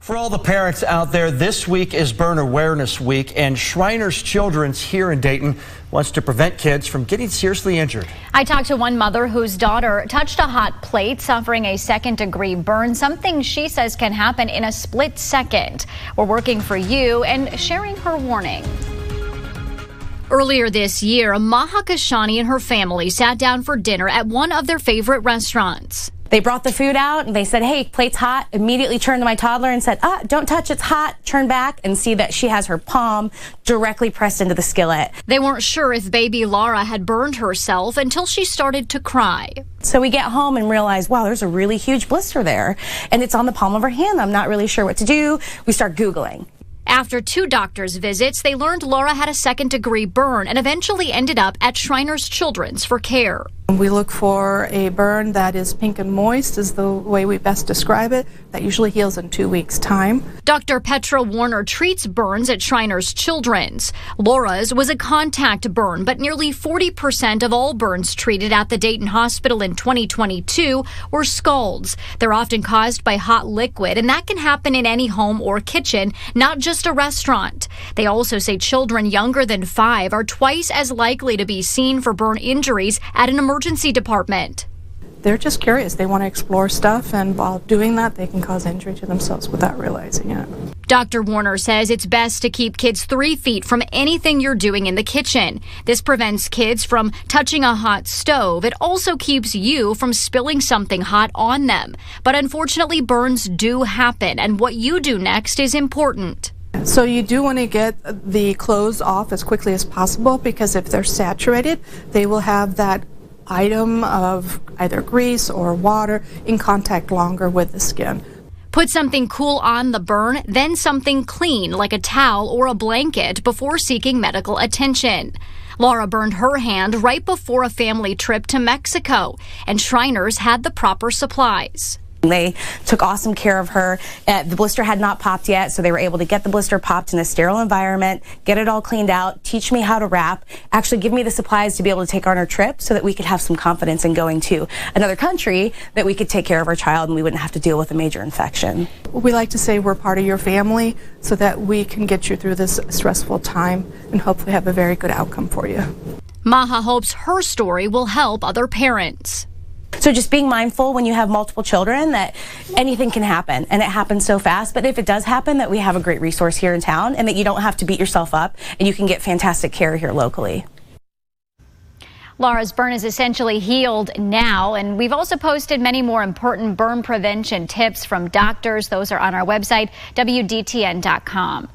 For all the parents out there, this week is Burn Awareness Week, and Shriners Children's here in Dayton wants to prevent kids from getting seriously injured. I talked to one mother whose daughter touched a hot plate, suffering a second-degree burn, something she says can happen in a split second. We're working for you and sharing her warning. Earlier this year, Maha and her family sat down for dinner at one of their favorite restaurants. They brought the food out and they said, "Hey, plate's hot." Immediately turned to my toddler and said, "Don't touch, it's hot." Turn back and see that she has her palm directly pressed into the skillet. They weren't sure if baby Lara had burned herself until she started to cry. So we get home and realize, wow, there's a really huge blister there. And it's on the palm of her hand. I'm not really sure what to do. We start Googling. After 2 doctor's visits, they learned Lara had a second-degree burn and eventually ended up at Shriners Children's for care. We look for a burn that is pink and moist, is the way we best describe it. That usually heals in 2 weeks' time. Dr. Petra Warner treats burns at Shriners Children's. Laura's was a contact burn, but nearly 40% of all burns treated at the Dayton Hospital in 2022 were scalds. They're often caused by hot liquid, and that can happen in any home or kitchen, not just a restaurant. They also say children younger than 5 are twice as likely to be seen for burn injuries at an emergency department. They're just curious. They want to explore stuff, and while doing that, they can cause injury to themselves without realizing it. Dr. Warner says it's best to keep kids 3 feet from anything you're doing in the kitchen. This prevents kids from touching a hot stove. It also keeps you from spilling something hot on them. But unfortunately, burns do happen, and what you do next is important. So you do want to get the clothes off as quickly as possible, because if they're saturated, they will have that item of either grease or water in contact longer with the skin. Put something cool on the burn, then something clean like a towel or a blanket before seeking medical attention. Lara burned her hand right before a family trip to Mexico, and Shriners had the proper supplies. They took awesome care of her. The blister had not popped yet, so they were able to get the blister popped in a sterile environment, get it all cleaned out, teach me how to wrap, actually give me the supplies to be able to take her on her trip so that we could have some confidence in going to another country, that we could take care of our child and we wouldn't have to deal with a major infection. We like to say we're part of your family so that we can get you through this stressful time and hopefully have a very good outcome for you. Maha hopes her story will help other parents. So just being mindful when you have multiple children that anything can happen, and it happens so fast. But if it does happen, that we have a great resource here in town, and that you don't have to beat yourself up, and you can get fantastic care here locally. Lara's burn is essentially healed now, and we've also posted many more important burn prevention tips from doctors. Those are on our website, WDTN.com.